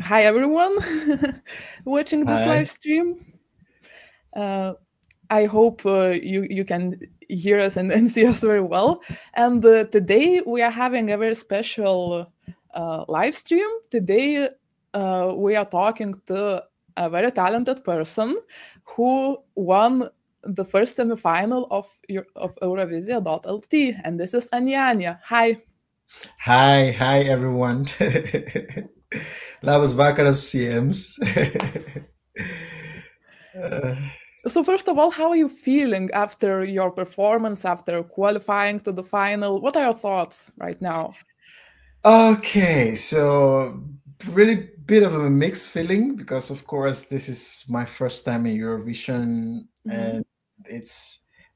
Hi everyone watching this Hi. live stream. I hope you can hear us and see us very well. And today we are having a very special live stream. Today we are talking to a very talented person who won the first semifinal of EUROVIZIJA.LT, and this is Anyanya. Hi. Hi everyone. Labas vakaras visiems. So first of all, how are you feeling after your performance, after qualifying to the final? What are your thoughts right now? Okay, so really bit of a mixed feeling because of course this is my first time in Eurovision and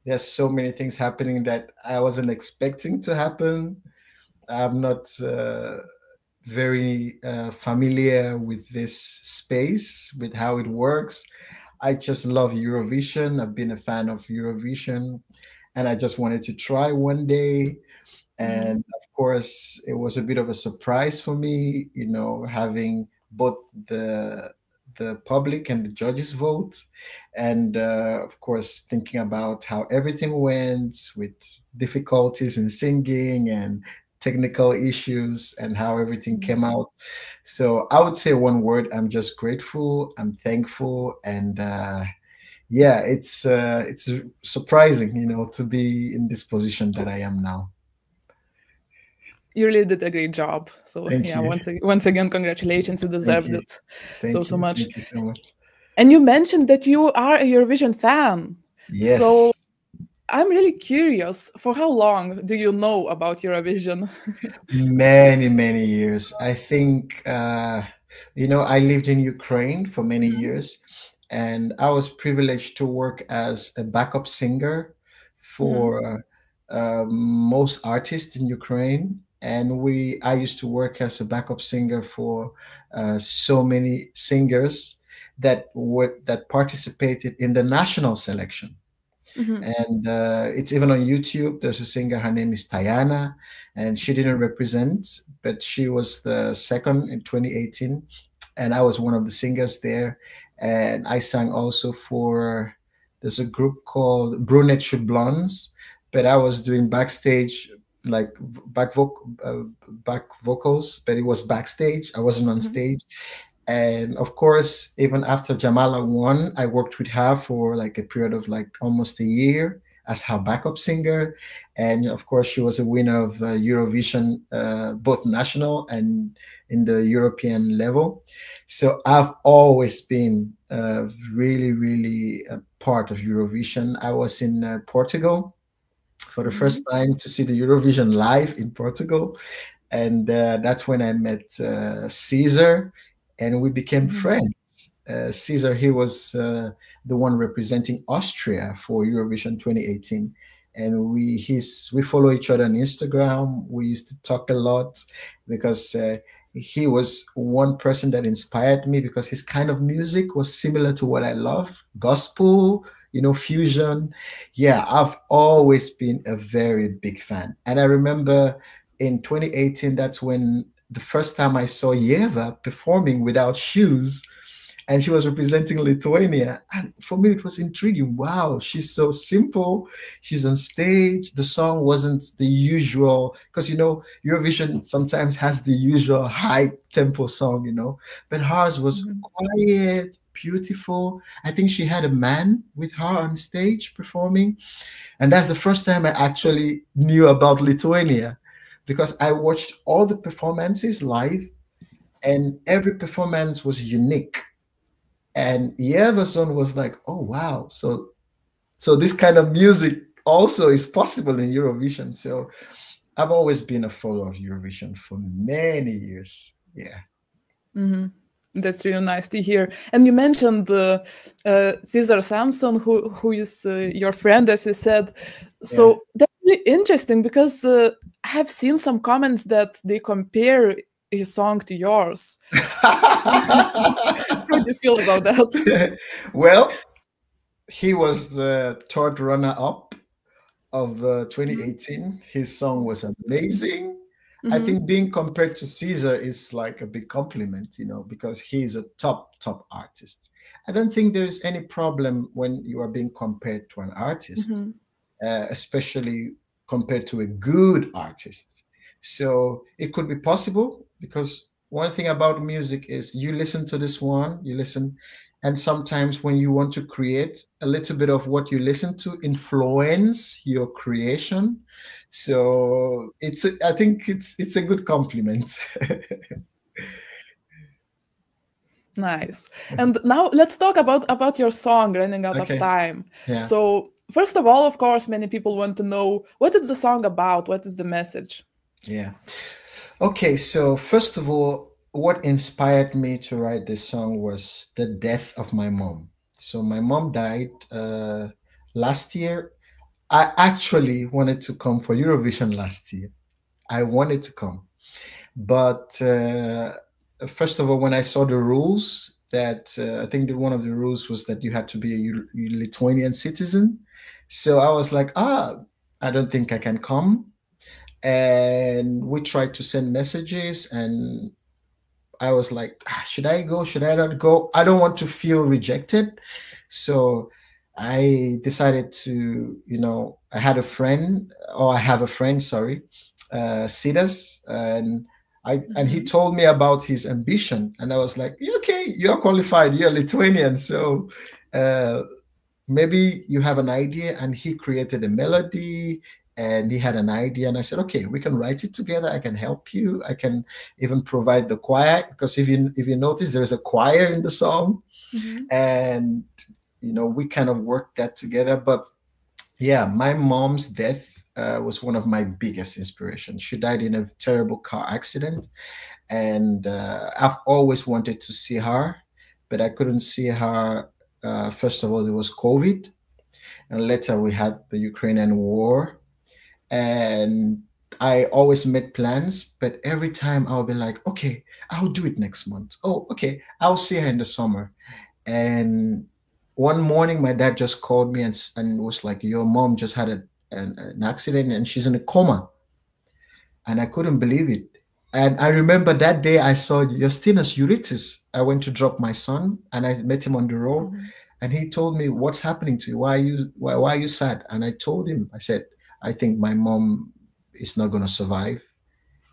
there's so many things happening that I wasn't expecting to happen. I'm not very familiar with this space, with how it works. I just love Eurovision. I've been a fan of Eurovision, and I just wanted to try one day. And of course, it was a bit of a surprise for me, having both the public and the judges vote, and of course, thinking about how everything went with difficulties in singing and technical issues and how everything came out. So I would say one word: I'm just grateful. I'm thankful, and yeah, it's surprising, to be in this position that I am now. You really did a great job. So Thank yeah, you. once again, congratulations. You deserved it so much. Thank you so much. And you mentioned that you are a Eurovision fan. Yes. So I'm really curious, for how long do you know about Eurovision? Many years. I think, I lived in Ukraine for many years, and I was privileged to work as a backup singer for most artists in Ukraine. And I used to work as a backup singer for so many singers that participated in the national selection. And it's even on YouTube. There's a singer, her name is Tayana, and she didn't represent, but she was the second in 2018. And I was one of the singers there. And I sang also for, there's a group called Brunette Shoot Blondes, but I was doing backstage, like back vocals, but it was backstage. I wasn't on stage. And of course, even after Jamala won, I worked with her for like a period of like almost a year as her backup singer. And of course, she was a winner of Eurovision, both national and in the European level. So I've always been really a part of Eurovision. I was in Portugal for the first time to see the Eurovision live in Portugal. And that's when I met Caesar, and we became friends. Caesar, he was the one representing Austria for Eurovision 2018. And we follow each other on Instagram. We used to talk a lot because he was one person that inspired me because his kind of music was similar to what I love, gospel, fusion. Yeah, I've always been a very big fan. And I remember in 2018, that's when the first time I saw Yeva performing without shoes, and she was representing Lithuania. And for me, it was intriguing. Wow, she's so simple. She's on stage. The song wasn't the usual, because, Eurovision sometimes has the usual high tempo song, but hers was quiet, beautiful. I think she had a man with her on stage performing. And that's the first time I actually knew about Lithuania, because I watched all the performances live, and every performance was unique. And yeah, the song was like, oh wow, so this kind of music also is possible in Eurovision. So I've always been a follower of Eurovision for many years. Yeah. That's really nice to hear. And you mentioned Cesar Samson, who is your friend, as you said. So that's really interesting, because I have seen some comments that they compare his song to yours. How do you feel about that? Well, he was the third runner-up of 2018. His song was amazing. I think being compared to Caesar is like a big compliment, you know, because he's a top artist. I don't think there is any problem when you are being compared to an artist, especially compared to a good artist. So it could be possible, because one thing about music is you listen to this one, you listen, and sometimes when you want to create, a little bit of what you listen to influence your creation. So I think it's a good compliment. Nice. And now let's talk about your song, Running Out of Time. Yeah. So first of all, of course, many people want to know, what is the song about? What is the message? Yeah. Okay, so first of all, what inspired me to write this song was the death of my mom. So my mom died last year. I actually wanted to come for Eurovision last year. I wanted to come. But first of all, when I saw the rules, that I think that one of the rules was that you had to be a Lithuanian citizen. So I was like, I don't think I can come. And we tried to send messages, and I was like, should I go? Should I not go? I don't want to feel rejected. So I decided to, you know, I have a friend, sorry, Sidas, and he told me about his ambition, and I was like, okay, you're qualified, you're Lithuanian, so maybe you have an idea. And he created a melody, and he had an idea, and I said, okay, we can write it together. I can help you. I can even provide the choir, because if you notice, there's a choir in the song, and you know, we kind of worked that together. But yeah, my mom's death was one of my biggest inspirations. She died in a terrible car accident, and I've always wanted to see her, but I couldn't see her. First of all, there was COVID, and later we had the Ukrainian war. And I always made plans, but every time I'll be like, okay, I'll do it next month. Oh, okay, I'll see her in the summer. And one morning, my dad just called me and was like, your mom just had an accident and she's in a coma. And I couldn't believe it. And I remember that day I saw Justinas Eurytis. I went to drop my son, and I met him on the road, and he told me, what's happening to you? Why are you sad? And I told him, I said, I think my mom is not going to survive.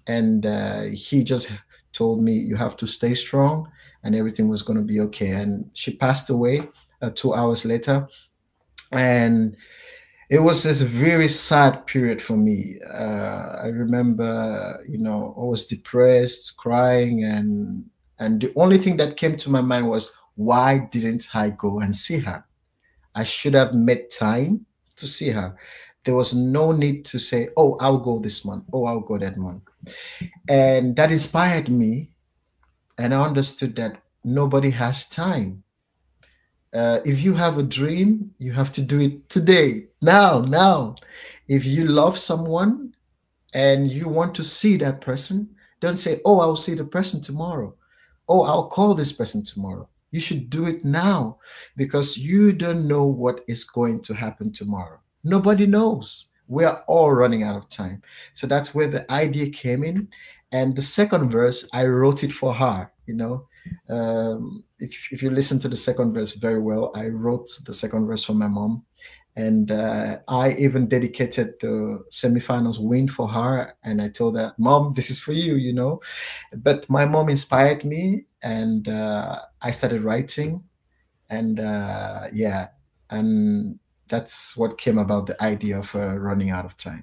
And he just told me, you have to stay strong, and everything was going to be okay. And she passed away 2 hours later. And it was this very sad period for me. I remember, you know, I was depressed, crying, and the only thing that came to my mind was, why didn't I go and see her? I should have made time to see her. There was no need to say, oh, I'll go this month. Oh, I'll go that month. And that inspired me. And I understood that nobody has time. If you have a dream, you have to do it today, now. If you love someone and you want to see that person, don't say, oh, I'll see the person tomorrow. Oh, I'll call this person tomorrow. You should do it now, because you don't know what is going to happen tomorrow. Nobody knows. We are all running out of time. So that's where the idea came in. And the second verse, I wrote it for her, you know. If you listen to the second verse very well, I wrote the second verse for my mom. And I even dedicated the semifinals win for her. And I told her, Mom, this is for you, you know. But my mom inspired me, and I started writing. And yeah, and that's what came about the idea of running out of time.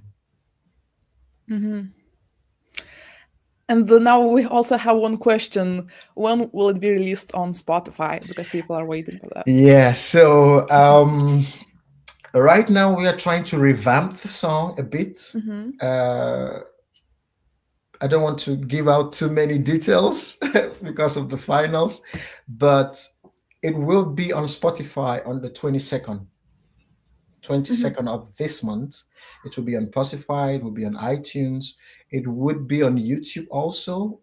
And now we also have one question. When will it be released on Spotify? Because people are waiting for that. Yeah, so right now we are trying to revamp the song a bit. I don't want to give out too many details because of the finals, but it will be on Spotify on the 22nd of this month. It will be on Spotify, it will be on iTunes, it would be on YouTube also.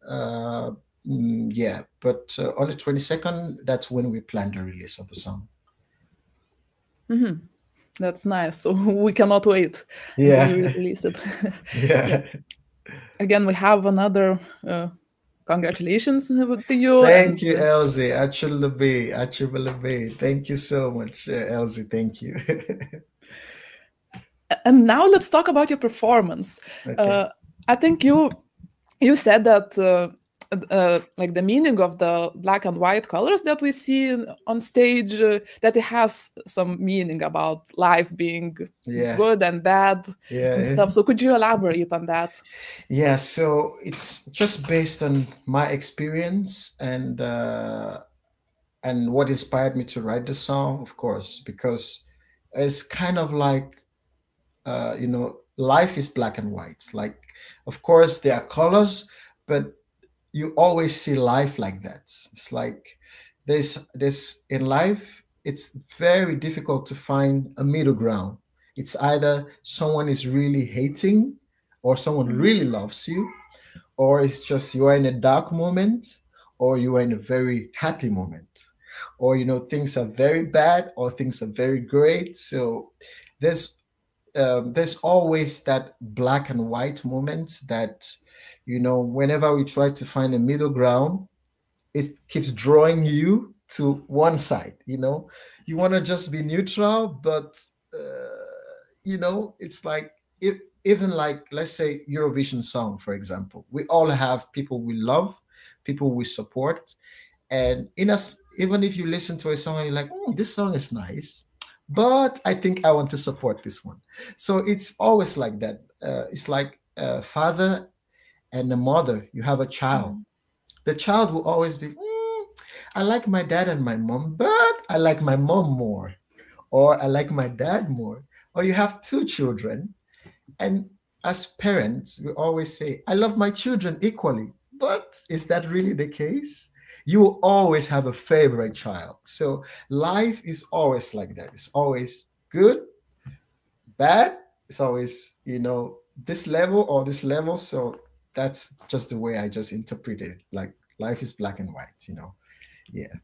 Yeah, but on the 22nd, that's when we plan the release of the song. That's nice. So we cannot wait until we release it. Yeah. again, we have another congratulations to you. Thank you, Elsie. Achubalabe. Thank you so much, Elsie. Thank you. And now let's talk about your performance. Okay. I think you said that like the meaning of the black and white colors that we see on stage, that it has some meaning about life being good and bad and stuff. So could you elaborate on that? Yeah, so it's just based on my experience and what inspired me to write the song, of course, because it's kind of like, you know, life is black and white. Like, of course, there are colors, but you always see life like that. It's like there's in life, it's very difficult to find a middle ground. It's either someone is really hating or someone really loves you, or it's just you are in a dark moment or you are in a very happy moment, or, you know, things are very bad or things are very great. So there's always that black and white moment that, you know, whenever we try to find a middle ground, it keeps drawing you to one side. You know, you want to just be neutral, but you know, it's like, even like, let's say Eurovision song, for example, we all have people we love, people we support, and in us, even if you listen to a song and you're like, this song is nice, but I think I want to support this one. So it's always like that. It's like a father and a mother. You have a child. The child will always be, I like my dad and my mom, but I like my mom more, or I like my dad more. Or you have two children, and as parents, we always say, I love my children equally, but is that really the case? You will always have a favorite child. So life is always like that. It's always good, bad. It's always, you know, this level or this level. So that's just the way I just interpret it. Like, life is black and white, you know. Yeah.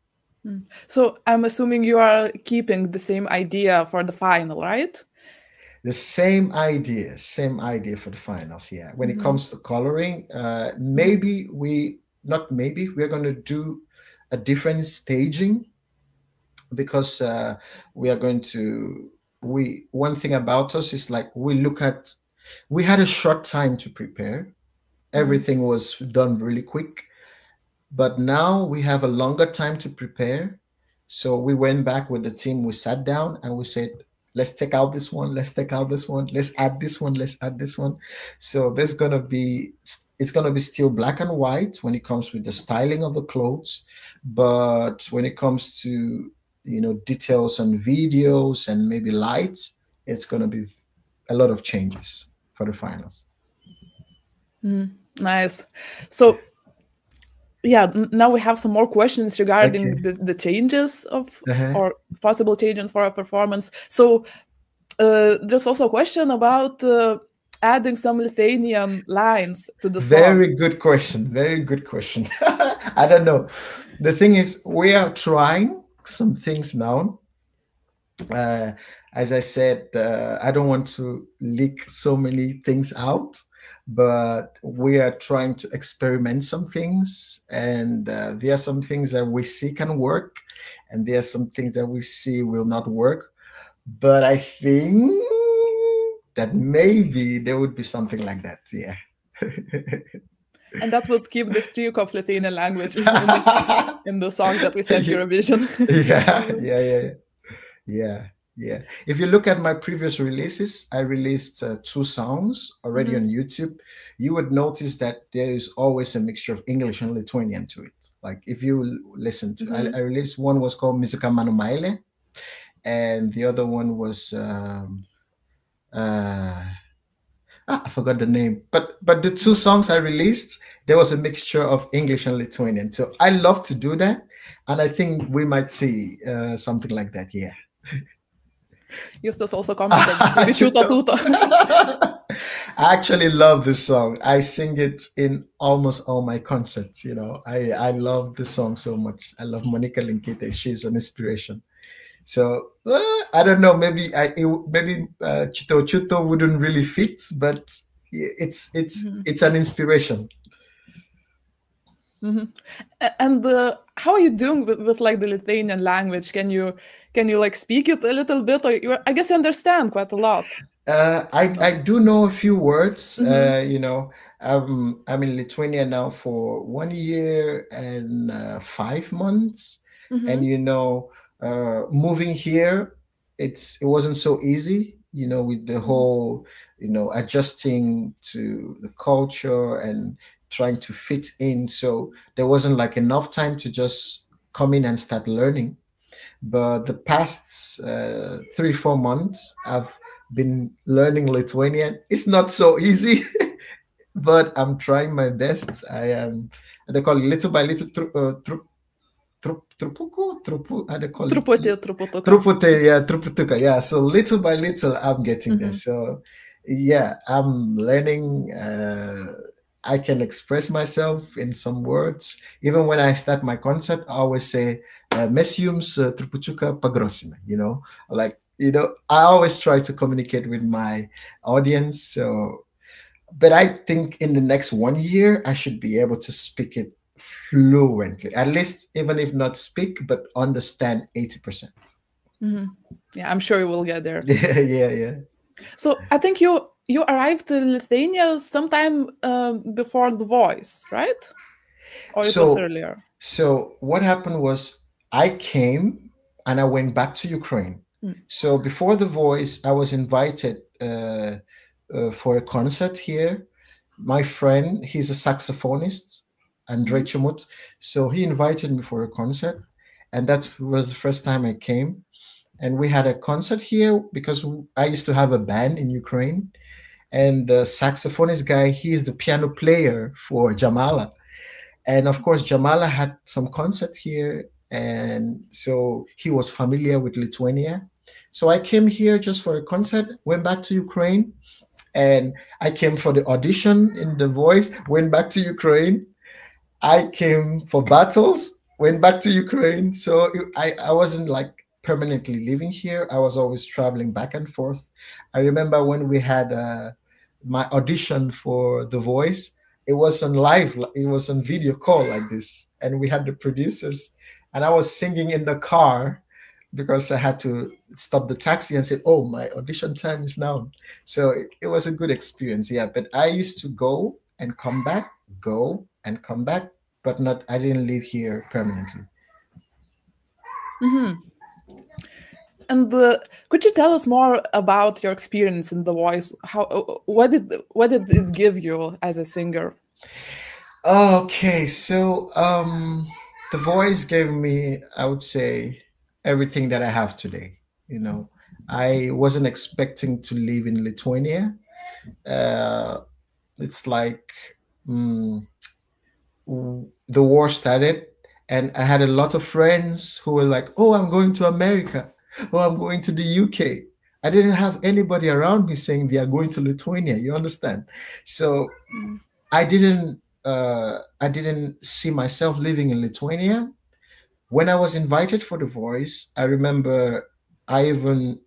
So I'm assuming you are keeping the same idea for the final, right? The same idea for the finals. Yeah. When it comes to coloring, maybe we're going to do a different staging, because we are going to, one thing about us is like, we had a short time to prepare. Everything was done really quick, but now we have a longer time to prepare. So we went back with the team, we sat down and we said, let's take out this one, let's take out this one, let's add this one, let's add this one. So it's going to be still black and white when it comes with the styling of the clothes, but when it comes to, you know, details and videos and maybe lights, it's going to be a lot of changes for the finals. Nice. So yeah, now we have some more questions regarding the changes of or possible changes for a performance. So there's also a question about adding some Lithuanian lines to the song. Very good question. Very good question. I don't know. The thing is, we are trying some things now. As I said, I don't want to leak so many things out, but we are trying to experiment some things, and there are some things that we see can work, and there are some things that we see will not work. But I think that maybe there would be something like that, yeah. And that would keep the streak of Lithuanian language in the songs that we sent Eurovision. Yeah. If you look at my previous releases, I released 2 songs already on YouTube. You would notice that there is always a mixture of English and Lithuanian to it. Like, if you listen to, I released one was called Muzika Mano Meile, and the other one was I forgot the name, but the 2 songs I released, there was a mixture of English and Lithuanian. So I love to do that, and I think we might see something like that. Yeah. Justus also commented, I actually love this song. I sing it in almost all my concerts. You know, I love this song so much. I love Monica Linkite. She's an inspiration. So I don't know. Maybe Chito wouldn't really fit, but it's an inspiration. And how are you doing with like the Lithuanian language? Can you like speak it a little bit, or I guess you understand quite a lot? I do know a few words. You know, I'm in Lithuania now for 1 year and 5 months, and you know, moving here, it wasn't so easy. You know, with the whole, you know, adjusting to the culture and trying to fit in. So there wasn't like enough time to just come in and start learning. But the past 3-4 months, I've been learning Lithuanian. It's not so easy, but I'm trying my best. I am, they call it little by little, truputuka. Yeah. So little by little, I'm getting there. So yeah, I'm learning. I can express myself in some words. Even when I start my concert, I always say, "Mes jums trupučiuką pagrosime." You know, like, you know, I always try to communicate with my audience. So, but I think in the next 1 year, I should be able to speak it fluently, at least, even if not speak, but understand 80%. Yeah, I'm sure you will get there. Yeah. So I think you arrived to Lithuania sometime before The Voice, right? Or it was earlier? So what happened was I came and I went back to Ukraine. So before The Voice, I was invited for a concert here. My friend, he's a saxophonist, Andrei Chumut. So he invited me for a concert, and that was the first time I came. And we had a concert here because I used to have a band in Ukraine. And the saxophonist guy, he's the piano player for Jamala. And of course, Jamala had some concert here. And so he was familiar with Lithuania. So I came here just for a concert, went back to Ukraine. And I came for the audition in The Voice, went back to Ukraine. I came for battles, went back to Ukraine. So I wasn't like permanently living here. I was always traveling back and forth. I remember when we had my audition for The Voice, it was on live, it was on video call like this. And we had the producers, and I was singing in the car because I had to stop the taxi and say, "Oh, my audition time is now." So it was a good experience, yeah. But I used to go and come back, but I didn't live here permanently. And could you tell us more about your experience in The Voice? What did it give you as a singer? Okay, so The Voice gave me, I would say, everything that I have today. You know, I wasn't expecting to live in Lithuania. It's like the war started, and I had a lot of friends who were like, "Oh, I'm going to America. Oh, I'm going to the UK." I didn't have anybody around me saying they are going to Lithuania. You understand? So I didn't see myself living in Lithuania. When I was invited for The Voice, I remember I even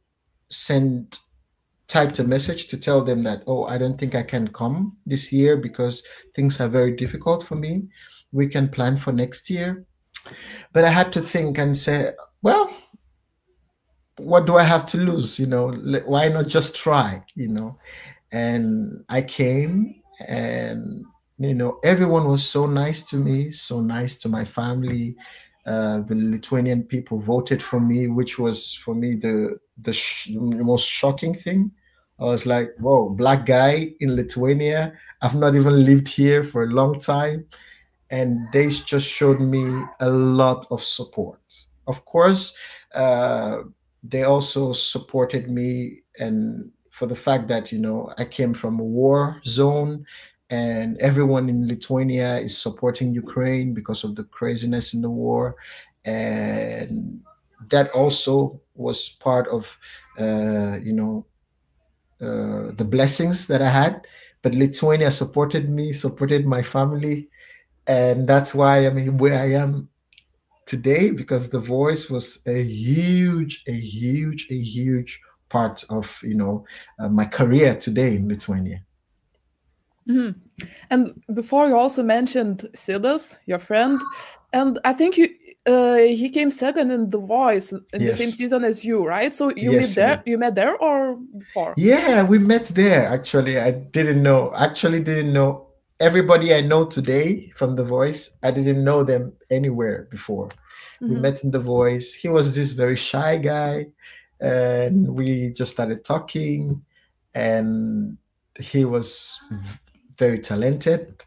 typed a message to tell them that, "Oh, I don't think I can come this year because things are very difficult for me. We can plan for next year." But I had to think and say, well, what do I have to lose? You know, why not just try, you know? And I came, and, you know, everyone was so nice to me, so nice to my family. The Lithuanian people voted for me, which was for me the most shocking thing. I was like, whoa, black guy in Lithuania. I've not even lived here for a long time. And they just showed me a lot of support. Of course, they also supported me, and for the fact that, you know, I came from a war zone, and everyone in Lithuania is supporting Ukraine because of the craziness in the war. And that also was part of, you know, the blessings that I had. But Lithuania supported me, supported my family. And that's why I'm where I am today, because The Voice was a huge part of, you know, my career today in Lithuania. Mhm. And before you also mentioned Sidas, your friend, and I think he came second in The Voice in the same Yes. season as you, right? So you Yes, met there. yes. You met there or before? Yeah, we met there. Actually, I didn't know. Actually, didn't know everybody I know today from The Voice. I didn't know them anywhere before. We Mhm. met in The Voice. He was this very shy guy, and we just started talking. And he was very talented,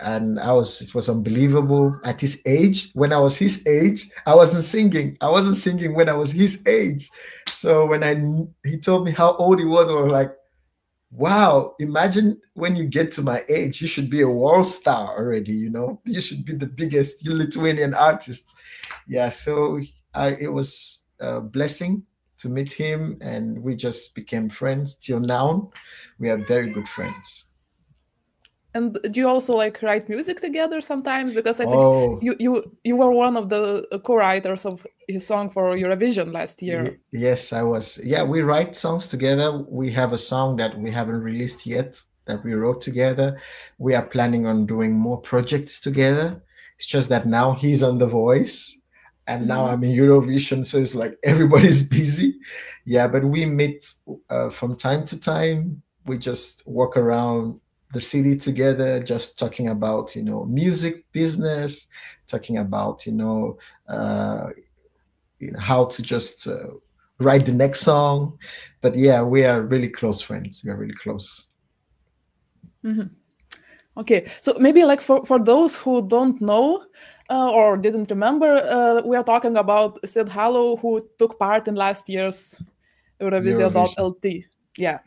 and it was unbelievable at his age. When I was his age, I wasn't singing. I wasn't singing when I was his age. So when he told me how old he was, I was like, wow, imagine when you get to my age, you should be a world star already, you know? You should be the biggest, you Lithuanian artist. Yeah, so it was a blessing to meet him, and we just became friends till now. We are very good friends. And do you also like write music together sometimes? Because I think Oh, you were one of the co-writers of his song for Eurovision last year. yes, I was. Yeah, we write songs together. We have a song that we haven't released yet that we wrote together. We are planning on doing more projects together. It's just that now he's on The Voice and now Mhm. I'm in Eurovision. So it's like everybody's busy. Yeah, but we meet from time to time. We just walk around the city together, just talking about, music business, talking about, uh, how to just write the next song. But yeah, we are really close friends. We are really close. Mhm. Okay, so maybe like for those who don't know or didn't remember, we are talking about Sid Hallow, who took part in last year's Eurovision. EUROVIZIJA.LT. Yeah.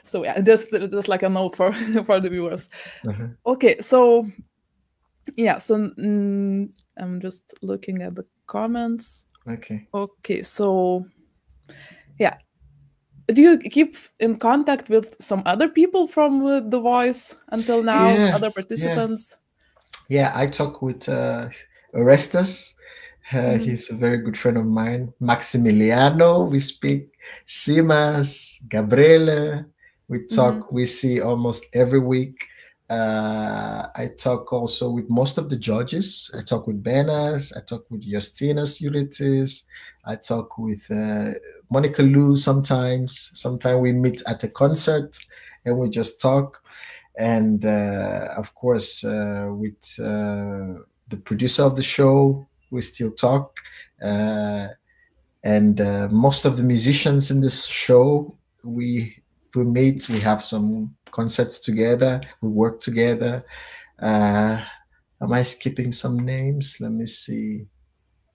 So yeah, just like a note for for the viewers. Uh-huh. Okay, so yeah, so I'm just looking at the comments. Okay. Okay, so yeah, do you keep in contact with some other people from The Voice until now, Yeah, other yeah, participants? yeah. I talk with Orestes. Mhm. He's a very good friend of mine. Maximiliano, we speak. Simas, Gabriele, we Mhm. talk. We see almost every week. I talk also with most of the judges. I talk with Benas. I talk with Justinas Eurytis. I talk with Monica Lou sometimes. Sometimes we meet at a concert and we just talk. And of course, with the producer of the show, we still talk. Uh, and most of the musicians in this show, we meet. We have some concerts together. We work together. Uh, am I skipping some names? Let me see.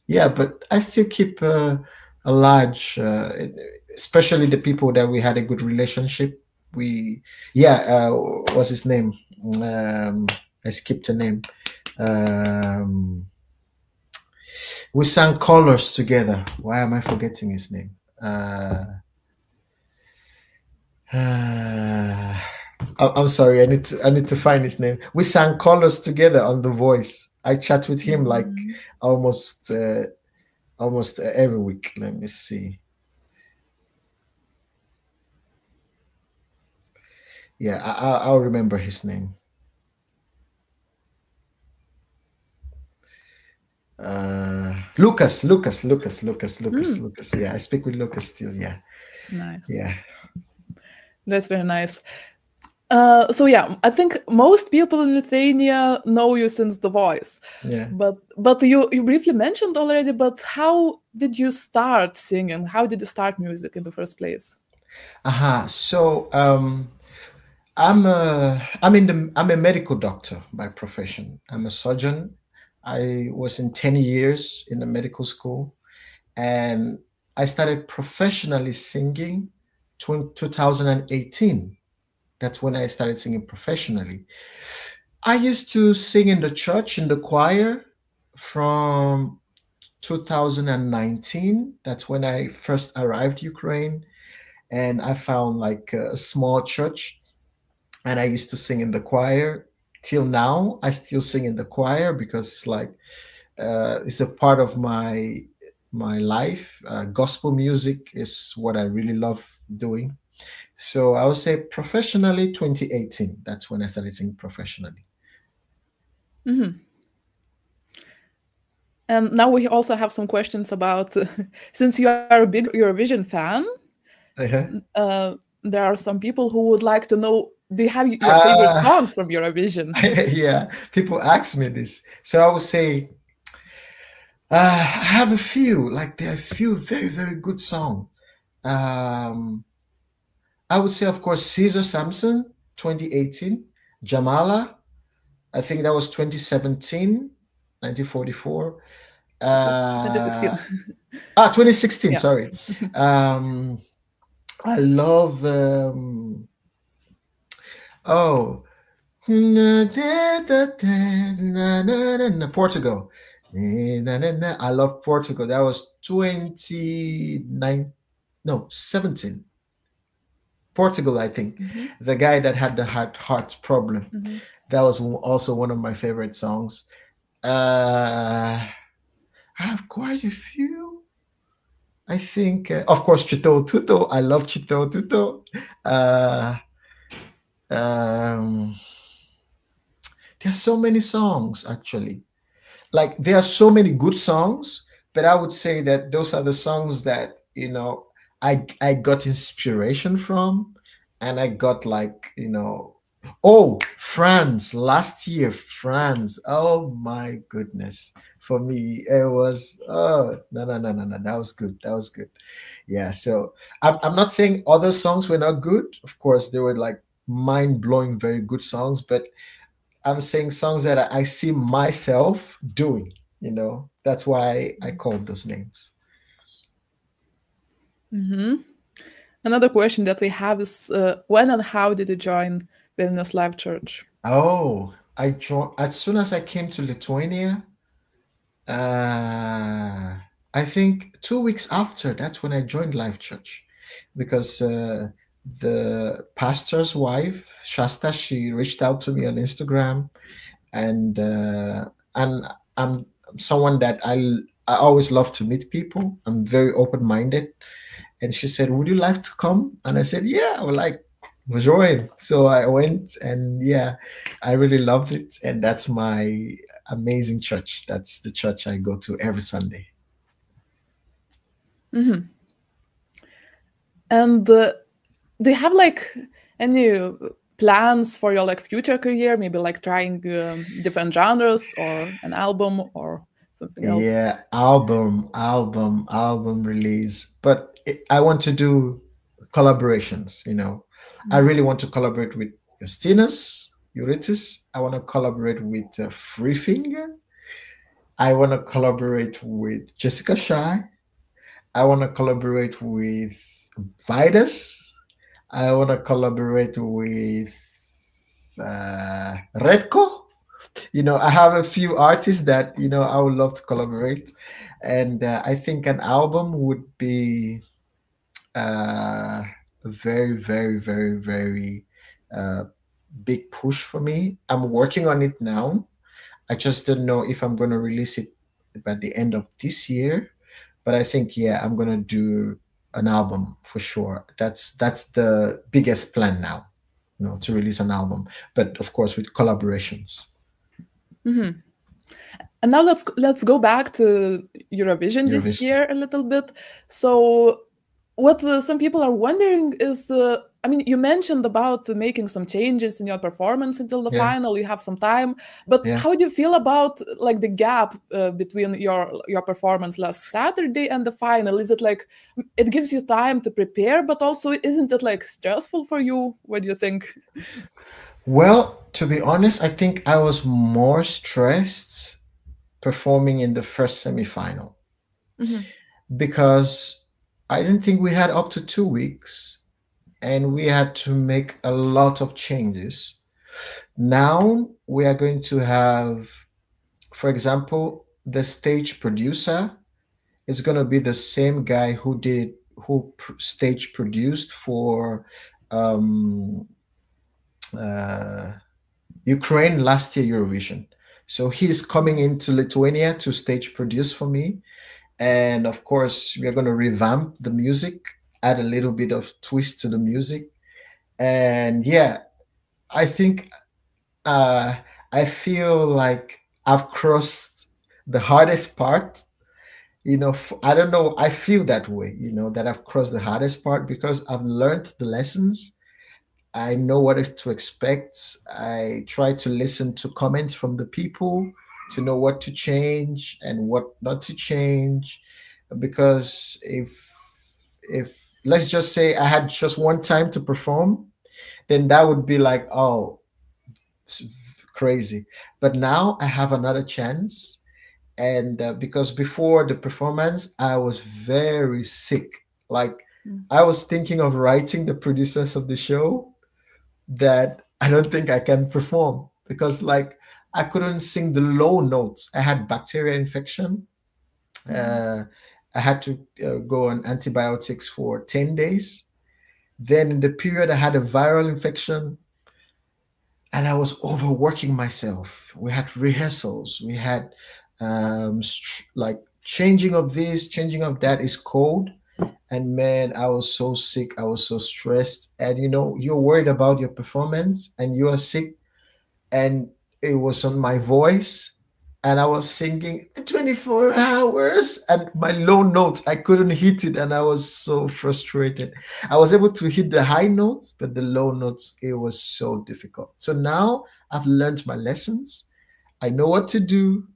Yeah, but I still keep a large, especially the people that we had a good relationship. We, yeah, what's his name? Um, I skipped the name. Um, we sang Colors together. Why am I forgetting his name? Uh, I'm sorry. I need to find his name. We sang Colors together on The Voice. I chat with him like Mhm. almost every week. Let me see. Yeah, I'll remember his name. Mm, Lucas. Yeah, I speak with Lucas still. Yeah, nice. yeah, That's very nice. So yeah, I think most people in Lithuania know you since The Voice, yeah. but you briefly mentioned already. But how did you start singing? How did you start music in the first place? Aha. So I'm a medical doctor by profession. I'm a surgeon. I was in 10 years in the medical school, and I started professionally singing 2018. That's when I started singing professionally. I used to sing in the church in the choir from 2019. That's when I first arrived Ukraine, and I found like a small church, and I used to sing in the choir. Till now, I still sing in the choir because it's like it's a part of my life. Gospel music is what I really love doing. So I would say professionally 2018. That's when I started singing professionally. Mm-hmm. And now we also have some questions about, since you are a big Eurovision fan, there are some people who would like to know, do you have your favorite songs from Eurovision? Yeah, people ask me this. So I would say, I have a few, like there are a few very, very good songs. I would say, of course, Caesar Samson, 2018, Jamala, I think that was 2017, 1944. 2016. 2016, Yeah. sorry. I love, Portugal. I love Portugal. That was 17. Portugal, I think. Mm-hmm. The guy that had the heart problem. Mm-hmm. That was also one of my favorite songs. I have quite a few. I think, of course, Chito Tuto. I love Chito Tuto. There's so many songs, actually. Like, there are so many good songs, but I would say that those are the songs that, you know, I got inspiration from, and I got, like, you know, oh, France, last year, France. Oh my goodness. For me, it was, oh, no. That was good. That was good. Yeah. So I'm not saying other songs were not good. Of course, they were like mind-blowing, very good songs, but I'm saying songs that I see myself doing, you know. That's why I called those names. Mm-hmm. Another question that we have is, when and how did you join Vilnius Live Church? Oh, I joined as soon as I came to Lithuania. I think 2 weeks after, that's when I joined Live Church, because the pastor's wife, Shasta, she reached out to me on Instagram, and I'm someone that I always love to meet people. I'm very open-minded, and she said, "Would you like to come?" And I said, "Yeah, I would like to join." So I went, and yeah, I really loved it, and that's my amazing church. That's the church I go to every Sunday. Mm-hmm. And do you have like any plans for your like future career? Maybe like trying different genres or an album or something else? Yeah, album release. But I want to do collaborations, you know. I really want to collaborate with Justinas, Eurytis. I want to collaborate with Free Finger. I want to collaborate with Jessica Shy. I want to collaborate with Vidas. I want to collaborate with Redco. You know, I have a few artists that, you know, I would love to collaborate. And I think an album would be a very, very, very, very big push for me. I'm working on it now. I just don't know if I'm going to release it by the end of this year. But I think, yeah, I'm going to do an album for sure. That's the biggest plan now, you know, to release an album. But of course, with collaborations. Mm-hmm. And now let's go back to Eurovision this year a little bit. So what some people are wondering is, I mean, you mentioned about making some changes in your performance until the final. You have some time, but how do you feel about like the gap between your performance last Saturday and the final? Is it like it gives you time to prepare, but also isn't it like stressful for you? What do you think? Well, to be honest, I think I was more stressed performing in the first semifinal because I didn't think we had up to 2 weeks and we had to make a lot of changes. Now we are going to have, for example, the stage producer is going to be the same guy who stage produced for Ukraine last year Eurovision. So he's coming into Lithuania to stage produce for me. And of course, we are going to revamp the music. add a little bit of twist to the music. And yeah, I think I feel like I've crossed the hardest part. I don't know. I feel that way, that I've crossed the hardest part because I've learned the lessons. I know what to expect. I try to listen to comments from the people to know what to change and what not to change. Because if let's just say I had just one time to perform, then that would be like, oh, crazy. But now I have another chance. And because before the performance, I was very sick. Like, I was thinking of writing the producers of the show that I don't think I can perform because, like, I couldn't sing the low notes. I had bacterial infection. I had to go on antibiotics for 10 days. Then in the period, I had a viral infection and I was overworking myself. We had rehearsals. We had like changing of this, changing of that is cold. And man, I was so sick. I was so stressed. And you're worried about your performance and you are sick. And it was on my voice. And I was singing 24 hours and my low notes, I couldn't hit it. And I was so frustrated. I was able to hit the high notes, but the low notes, it was so difficult. So now I've learned my lessons. I know what to do.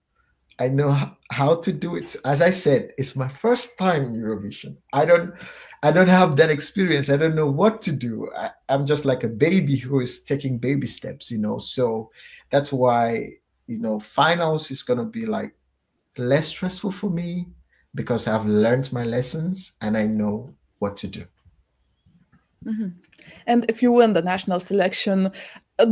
I know how to do it. As I said, it's my first time in Eurovision. I don't have that experience. I don't know what to do. I'm just like a baby who is taking baby steps, So that's why, finals is going to be like less stressful for me because I've learned my lessons and I know what to do. And if you win the national selection,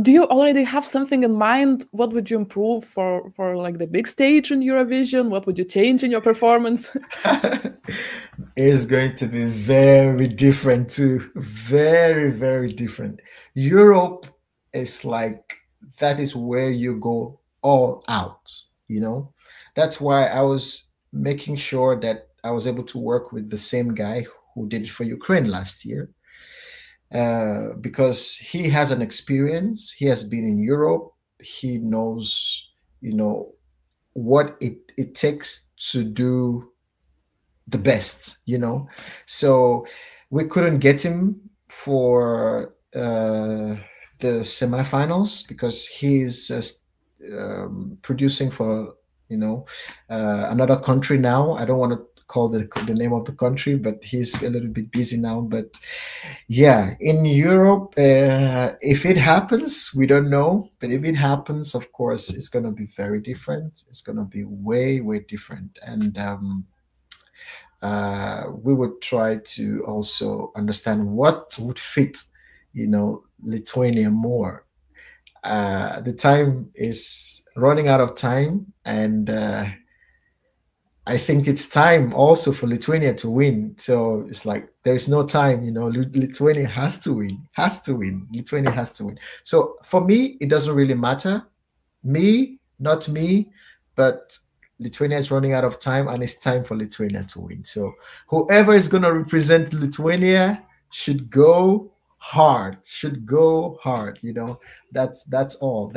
do you already have something in mind? What would you improve for like the big stage in Eurovision? What would you change in your performance? It's going to be very different too. Very, very different. Europe is like, that is where you go all out, That's why I was making sure that I was able to work with the same guy who did it for Ukraine last year. Because he has an experience, he has been in Europe, he knows, what it takes to do the best, So we couldn't get him for the semifinals because he's producing for, another country now. I don't want to call the name of the country, but he's a little bit busy now. But yeah, in Europe, if it happens, we don't know. But if it happens, of course, it's going to be very different. It's going to be way, way different. And we would try to also understand what would fit, Lithuania more. The time is running out of time, and I think it's time also for Lithuania to win. So it's like there's no time, Lithuania has to win, Lithuania has to win. So for me, it doesn't really matter. Me, not me, but Lithuania is running out of time and it's time for Lithuania to win. So whoever is going to represent Lithuania should go hard, That's all.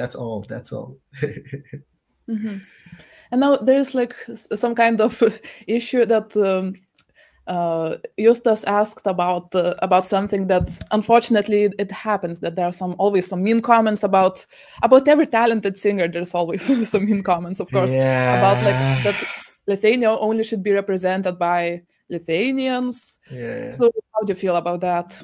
And now there's like some kind of issue that Justas asked about something that unfortunately it happens, that there are always some mean comments about every talented singer. There's always some mean comments, of course, about like that Lithuania only should be represented by Lithuanians. So how do you feel about that?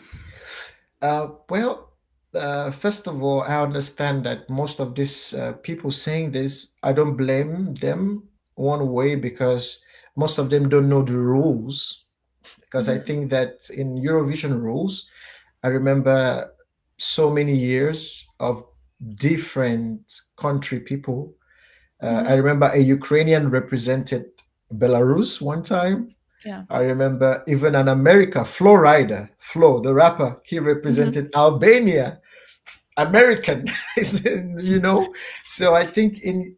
First of all, I understand that most of these people saying this, I don't blame them one way because most of them don't know the rules. Because I think that in Eurovision rules, I remember so many years of different country people. I remember a Ukrainian represented Belarus one time. Yeah. I remember even an America, Flo Rida, Flo, the rapper, he represented Albania, American, So I think in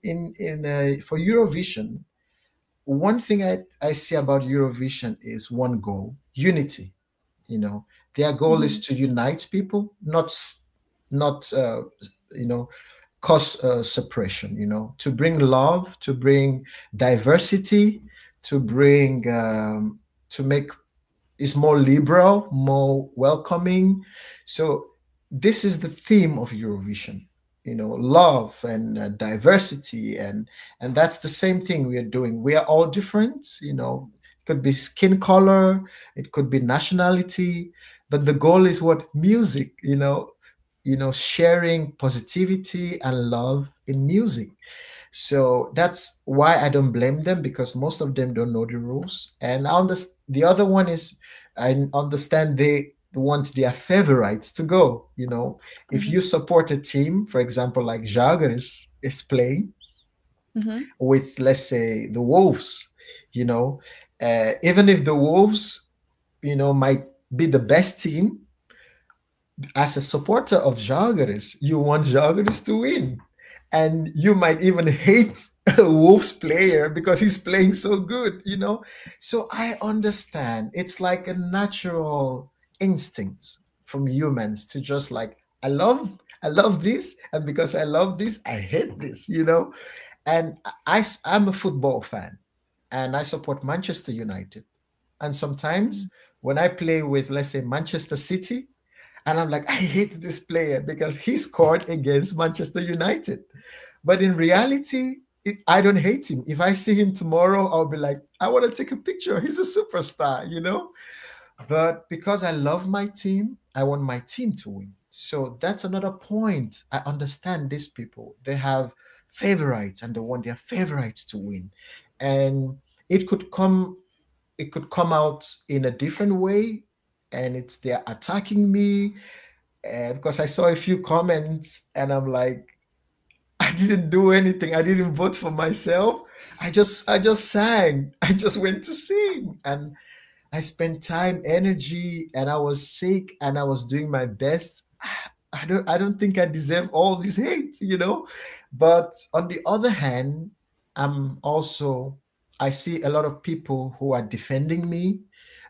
for Eurovision, one thing I see about Eurovision is one goal: unity. You know, their goal is to unite people, not you know, cause separation. You know, to bring love, to bring diversity, to bring to make is more liberal, more welcoming. So this is the theme of Eurovision, you know, love and diversity, and that's the same thing we are doing. We are all different, you know. It could be skin color, it could be nationality, but the goal is what? Music, you know, sharing positivity and love in music. So that's why I don't blame them, because most of them don't know the rules. And I understand the other one is I understand they want their favorites to go. You know, if you support a team, for example, like Jagger is playing with, let's say, the Wolves, you know, even if the Wolves, you know, might be the best team, as a supporter of Žalgiris, you want Žalgiris to win. And you might even hate a Wolves player because he's playing so good, you know? So I understand. It's like a natural instinct from humans to just like, I love this, and because I love this, I hate this, you know? And I'm a football fan, and I support Manchester United. And sometimes when I play with, let's say, Manchester City, and I'm like, I hate this player because he scored against Manchester United. But in reality, I don't hate him. If I see him tomorrow, I'll be like, I want to take a picture. He's a superstar, you know? But because I love my team, I want my team to win. So that's another point. I understand these people. They have favorites and they want their favorites to win. And it could come out in a different way, and it's they're attacking me, and because I saw a few comments and I'm like, I didn't do anything, I didn't vote for myself, I just sang, I just went to sing, and I spent time, energy, and I was sick and I was doing my best. I don't think I deserve all this hate, you know. But on the other hand, I see a lot of people who are defending me,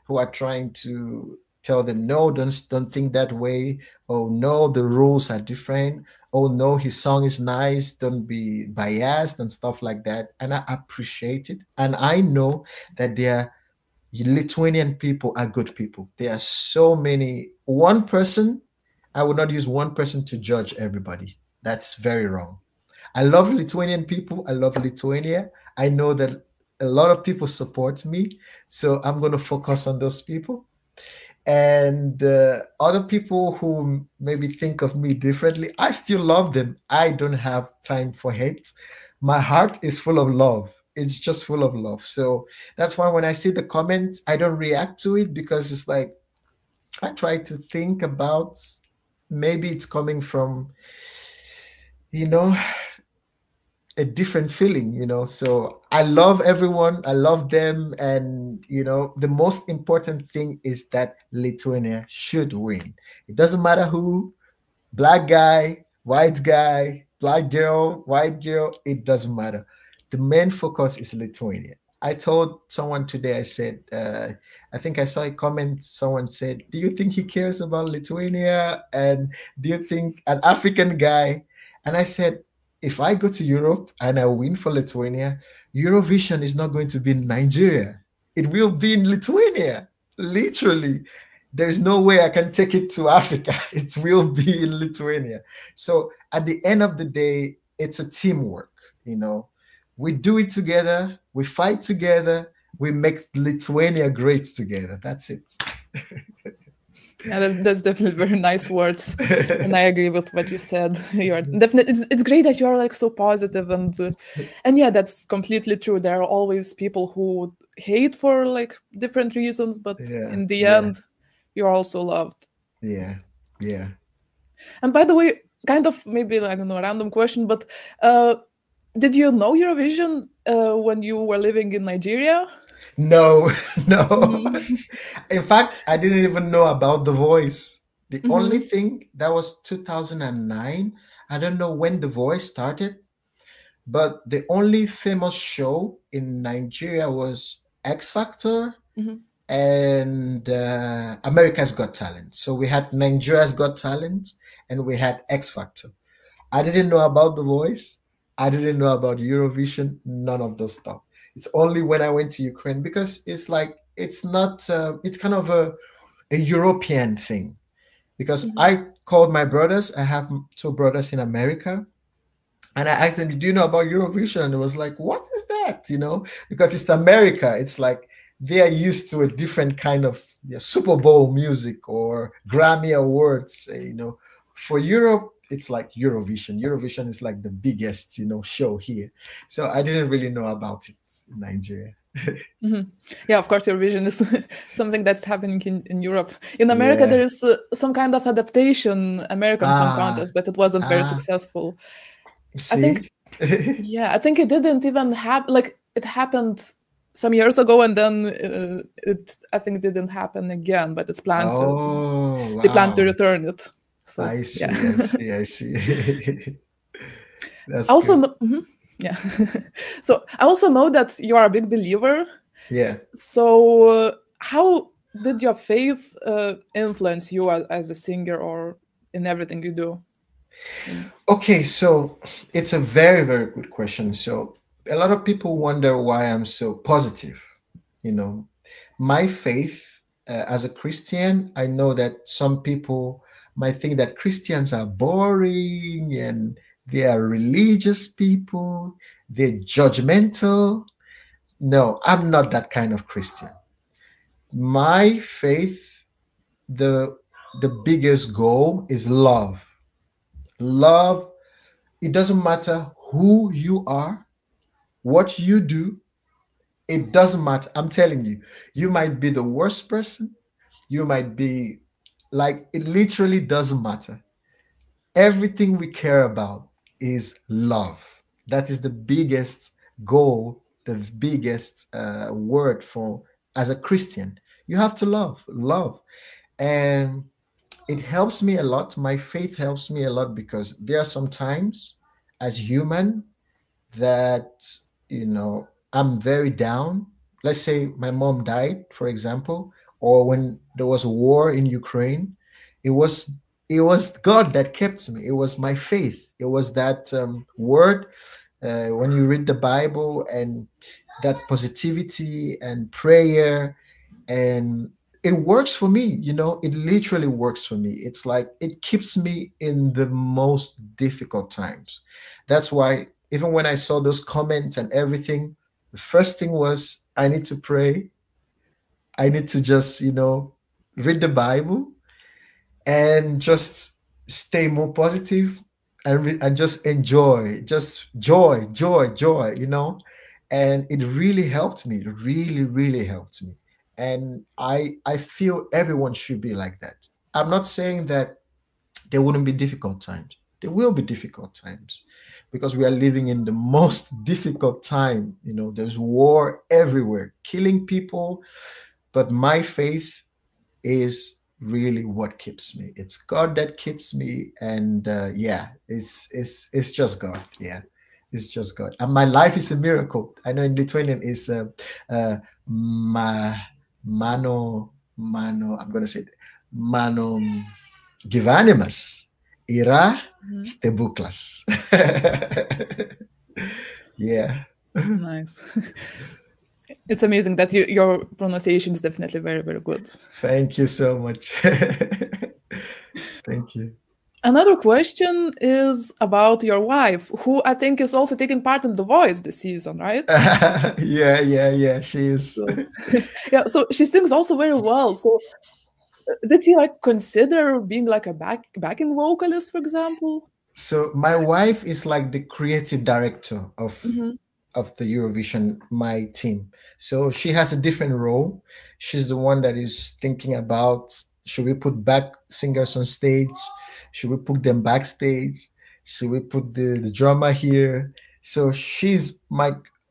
who are trying to tell them, no, don't think that way. Oh no, the rules are different. Oh no, his song is nice, don't be biased and stuff like that. And I appreciate it. And I know that Lithuanian people are good people. There are so many. One person, I would not use one person to judge everybody. That's very wrong. I love Lithuanian people. I love Lithuania. I know that a lot of people support me. So I'm going to focus on those people. And other people who maybe think of me differently, I still love them. I don't have time for hate. My heart is full of love. It's just full of love. So that's why when I see the comments, I don't react to it, because it's like, I try to think about, maybe it's coming from, you know, a different feeling, you know. So I love everyone, I love them, and you know, the most important thing is that Lithuania should win. It doesn't matter who, black guy, black girl, white girl, it doesn't matter. The main focus is Lithuania. I told someone today, I said, I think I saw a comment, someone said, do you think he cares about Lithuania? And do you think an African guy? And I said, if I go to Europe and I win for Lithuania, Eurovision is not going to be in Nigeria. It will be in Lithuania, literally. There's no way I can take it to Africa. It will be in Lithuania. So at the end of the day, it's a teamwork, you know. We do it together, we fight together, we make Lithuania great together. That's it. Yeah, that's definitely very nice words, and I agree with what you said. You're definitely. It's great that you are like so positive, and yeah, that's completely true. There are always people who hate for like different reasons, but in the end, you're also loved. Yeah. And by the way, kind of maybe, I don't know, a random question, but did you know Eurovision when you were living in Nigeria? No. In fact, I didn't even know about The Voice. The only thing, that was 2009. I don't know when The Voice started, but the only famous show in Nigeria was X Factor and America's Got Talent. So we had Nigeria's Got Talent and we had X Factor. I didn't know about The Voice. I didn't know about Eurovision, none of those stuff. It's only when I went to Ukraine, because it's like, it's not, it's kind of a European thing. Because I called my brothers, I have 2 brothers in America, and I asked them, do you know about Eurovision? And it was like, what is that? You know, because it's America. It's like they are used to a different kind of Super Bowl music or Grammy Awards. You know, for Europe, it's like Eurovision. Eurovision is like the biggest, you know, show here. So I didn't really know about it in Nigeria. Yeah, of course, Eurovision is something that's happening in Europe. In America, there is some kind of adaptation American Song Contest, but it wasn't very successful. See? I think, I think it didn't even happen. Like, it happened some years ago, and then I think it didn't happen again. But it's planned they plan to return it. So, I see, I see. That's also yeah. So I also know that you are a big believer. Yeah. So how did your faith influence you as a singer or in everything you do? Okay, so it's a very, very good question. So a lot of people wonder why I'm so positive. You know, my faith as a Christian, I know that some people might think that Christians are boring and they are religious people, they're judgmental. No, I'm not that kind of Christian. My faith, the biggest goal is love. Love, it doesn't matter who you are, what you do, it doesn't matter. I'm telling you, you might be the worst person, you might be like, it literally doesn't matter. Everything we care about is love. That is the biggest goal, the biggest word for as a Christian. You have to love. And it helps me a lot. My faith helps me a lot because there are some times as human that, you know, I'm very down. Let's say my mom died, for example, or when there was a war in Ukraine, it was God that kept me. It was my faith. It was that word when you read the Bible, and that positivity and prayer, and it works for me. You know, it literally works for me. It's like it keeps me in the most difficult times. That's why even when I saw those comments and everything, the first thing was, I need to pray. I need to just, you know, read the Bible and just stay more positive and just enjoy, just joy, you know. And it really helped me. It really, really helped me. And I feel everyone should be like that. I'm not saying that there wouldn't be difficult times. There will be difficult times because we are living in the most difficult time. You know, there's war everywhere, killing people. But my faith is really what keeps me. It's God that keeps me. And yeah, it's just God. Yeah, it's just God. And my life is a miracle. I know in Lithuanian is mano, I'm going to say it, mano gyvenimas yra stebuklas. Yeah. Nice. It's amazing that your pronunciation is definitely very, very good. Thank you so much. Thank you. Another question is about your wife, who I think is also taking part in The Voice this season, right? Yeah. She is. So she sings also very well. So did you like consider being like a backing vocalist, for example? So my wife is like the creative director of the Eurovision, my team. So she has a different role. She's the one that is thinking about, should we put back singers on stage? Should we put them backstage? Should we put the drummer here? So she's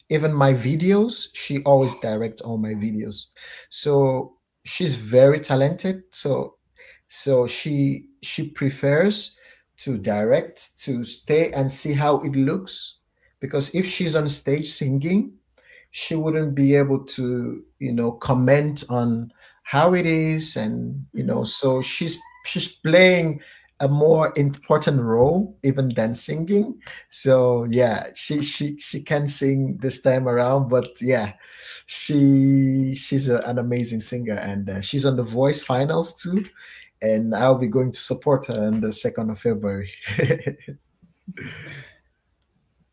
even my videos, she always directs all my videos. So she's very talented. So she prefers to direct, to stay and see how it looks. Because if she's on stage singing, she wouldn't be able to, you know, comment on how it is, and you know, so she's playing a more important role even than singing. So yeah, she can sing this time around, but yeah, she's an amazing singer, and she's on the Voice finals too, and I'll be going to support her on the 2nd of February.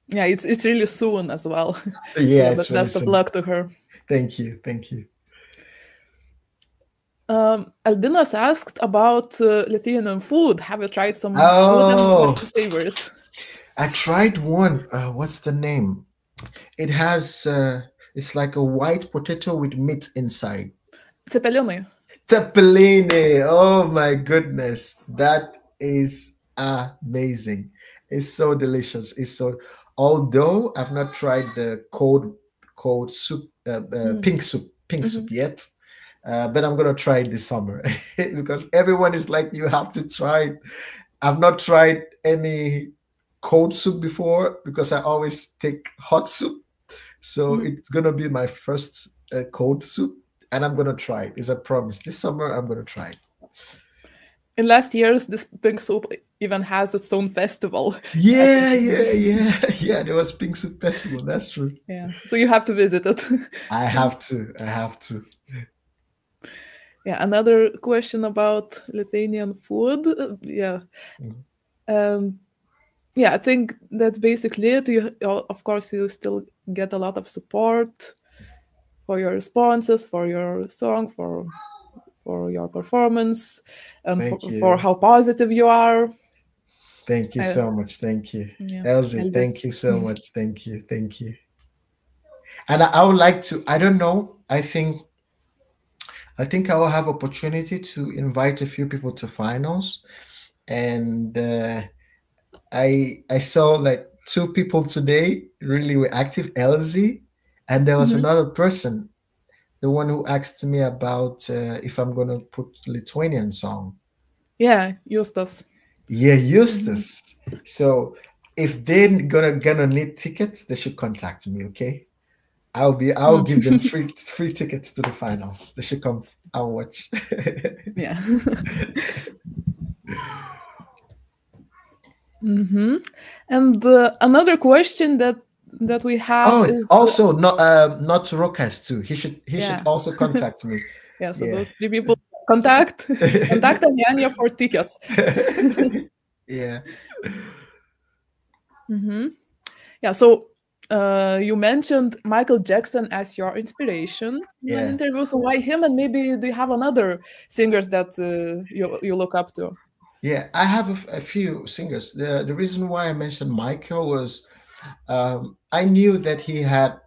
Yeah, it's really soon as well. Yeah, so it's really best of soon. luck to her. Thank you, thank you. Albinas asked about Lithuanian food. Have you tried some food, and what's your favorite? I tried one. What's the name? It has it's like a white potato with meat inside. Cepelinai. Cepelini. Oh my goodness, that is amazing. It's so delicious. It's so. Although I've not tried the cold soup, pink soup yet. But I'm gonna try it this summer because everyone is like, you have to try it. I've not tried any cold soup before because I always take hot soup. So it's gonna be my first cold soup, and I'm gonna try it. It's a promise. This summer I'm gonna try it. In last years, this pink soup even has its own festival. Yeah. There was Pink Soup Festival. That's true. Yeah, so you have to visit it. I have to. Yeah, another question about Lithuanian food. Yeah, I think that's basically it. Of course, you still get a lot of support for your responses, for your song, for your performance, and for how positive you are. Thank you so much. Thank you, Elsie. Thank you so much. Thank you. And I would like to. I don't know. I think I will have opportunity to invite a few people to finals, and I saw like 2 people today really were active, Elsie, and there was another person, the one who asked me about if I'm gonna put Lithuanian song. Yeah, Justus. Yeah, Justus. So if they're gonna need tickets, they should contact me. Okay, I'll give them free tickets to the finals. They should come and watch. Yeah. And another question that we have is also not Rokas too. He should also contact me. Yeah, so those 3 people contact Anyanya for tickets. Yeah. Yeah, so you mentioned Michael Jackson as your inspiration in an interview. So why him? And maybe do you have another singers that you look up to? Yeah, I have a few singers. The reason why I mentioned Michael was I knew that he had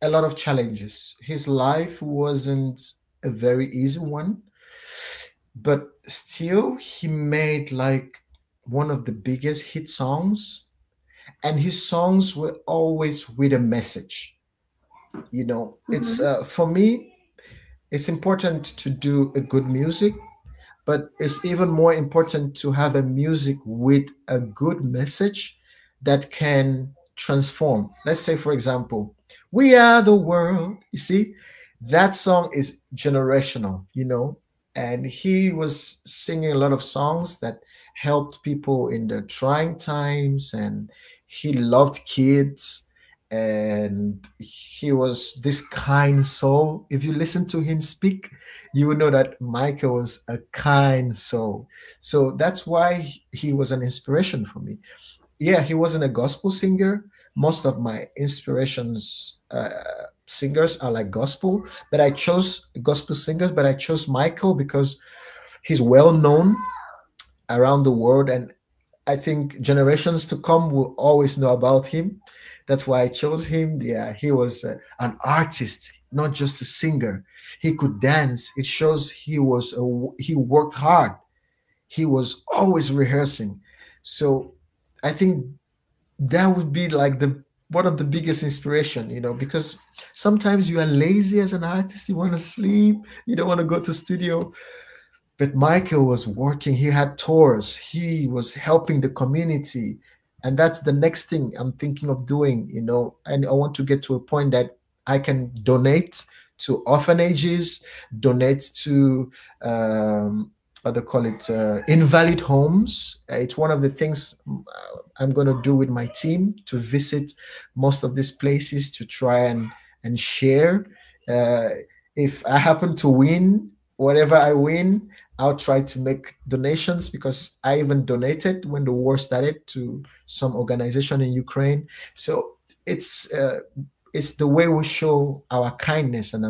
a lot of challenges. His life wasn't a very easy one, but still he made like one of the biggest hit songs, and his songs were always with a message. You know, it's for me, it's important to do a good music, but it's even more important to have a music with a good message that can transform. Let's say, for example, We Are the World. You see, that song is generational, you know, and he was singing a lot of songs that helped people in the trying times, and he loved kids, and he was this kind soul. If you listen to him speak, you would know that Michael was a kind soul. So that's why he was an inspiration for me. Yeah, he wasn't a gospel singer. Most of my inspirations singers are like gospel, but I chose gospel singers, but I chose Michael because he's well known around the world, and I think generations to come will always know about him. That's why I chose him. Yeah, he was an artist, not just a singer. He could dance. It shows he worked hard. He was always rehearsing. So I think that would be like one of the biggest inspiration, you know, because sometimes you are lazy as an artist. You want to sleep. You don't want to go to studio. But Michael was working. He had tours. He was helping the community. And that's the next thing I'm thinking of doing, you know. And I want to get to a point that I can donate to orphanages, donate to what they call it, invalid homes. It's one of the things I'm going to do with my team, to visit most of these places to try and share. If I happen to win, whatever I win, I'll try to make donations, because I even donated when the war started to some organization in Ukraine. So it's the way we show our kindness and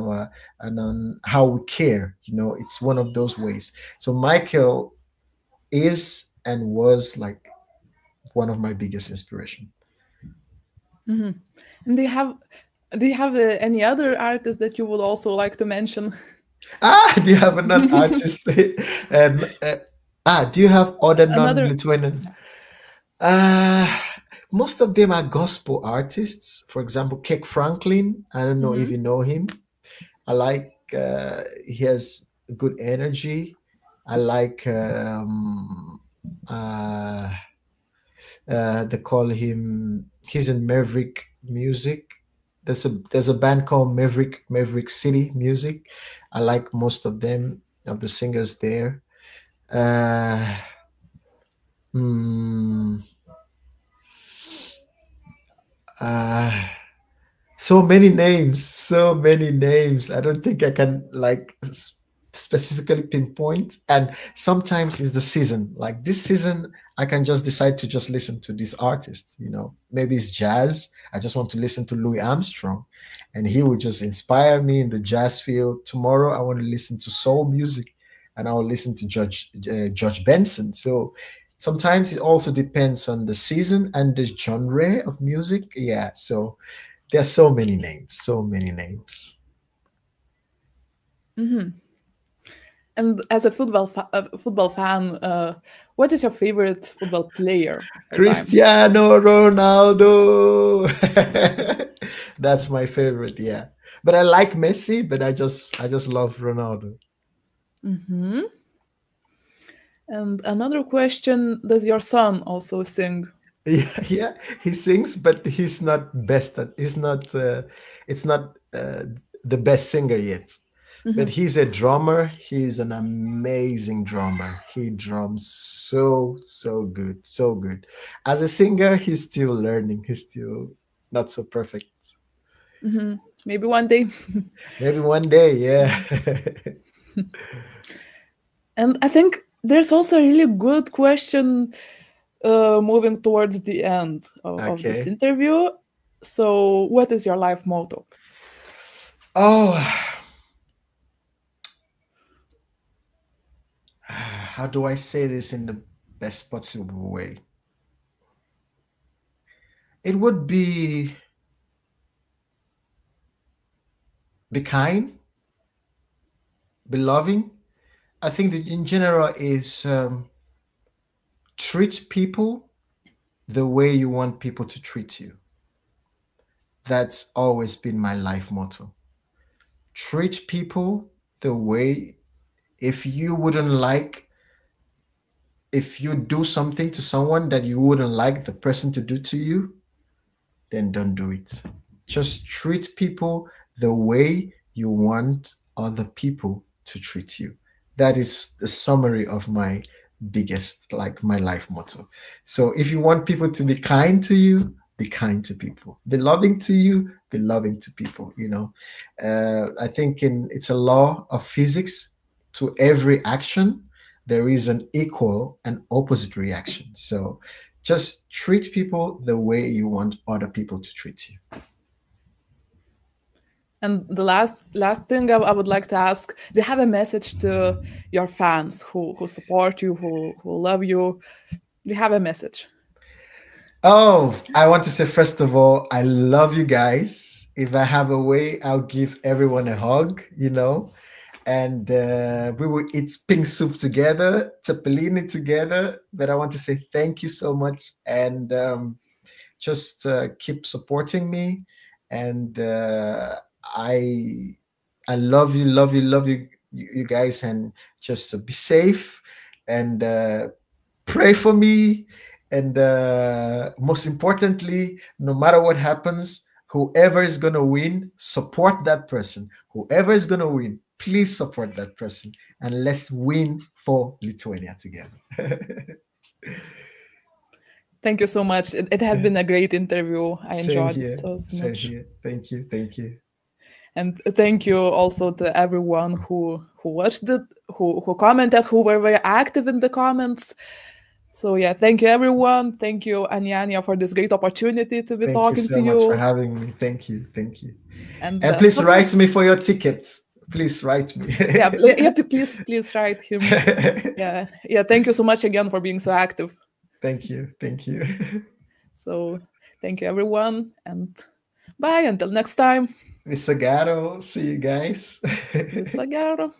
how we care. It's one of those ways. So Michael is and was like one of my biggest inspiration. Mm-hmm. And do you have any other artist that you would also like to mention? Do you have another artist? Do you have other non-Lithuanian? Most of them are gospel artists. For example, Kek Franklin. I don't know if you know him. I like, he has good energy. I like, they call him, he's in Maverick Music. There's a band called Maverick City Music. I like most of them, of the singers there. So many names. I don't think I can like specifically pinpoint. And sometimes it's the season. Like this season, I can just decide to just listen to this artist. Maybe it's jazz. I just want to listen to Louis Armstrong, and he would just inspire me in the jazz field. Tomorrow, I want to listen to soul music, and I will listen to George Benson. So sometimes it also depends on the season and the genre of music. Yeah. So there are so many names. Mm-hmm. And as a football fan, what is your favorite football player? Cristiano Ronaldo. That's my favorite. Yeah, but I like Messi. But I just love Ronaldo. Mm-hmm. And another question: does your son also sing? Yeah, he sings, but he's not best at. It's not the best singer yet. But he's a drummer. He's an amazing drummer. He drums so good. As a singer, he's still learning. He's still not so perfect. Maybe one day. Yeah. And I think there's also a really good question moving towards the end of this interview. So what is your life motto? How do I say this in the best possible way? It would be kind, be loving. I think that in general is treat people the way you want people to treat you. That's always been my life motto. Treat people the way, if you do something to someone that you wouldn't like the person to do to you, then don't do it. Just treat people the way you want other people to treat you. That is the summary of my biggest, my life motto. So if you want people to be kind to you, be kind to people. Be loving to you, be loving to people. I think it's a law of physics. To every action, there is an equal and opposite reaction. So just treat people the way you want other people to treat you. And the last thing I would like to ask, do you have a message to your fans who support you, who love you? Do you have a message? I want to say, first of all, I love you guys. If I have a way, I'll give everyone a hug, and we will eat pink soup together, cepelini together. But I want to say thank you so much, and just keep supporting me. And I love you guys, and just be safe and pray for me. And most importantly, no matter what happens, Whoever is going to win, support that person. Whoever is going to win, please support that person. And let's win for Lithuania together. Thank you so much. It has been a great interview. I enjoyed it so much. Here. Thank you. Thank you. And thank you also to everyone who watched it, who commented, who were very active in the comments. So yeah, thank you everyone. Thank you, Anyanya, for this great opportunity to be talking to you. Thank you so much for having me. Thank you. Thank you. And please write me for your tickets. Please write me. yeah, please write him. Yeah. Thank you so much again for being so active. Thank you. So thank you everyone, and bye until next time. Viso gero. See you guys. Viso gero.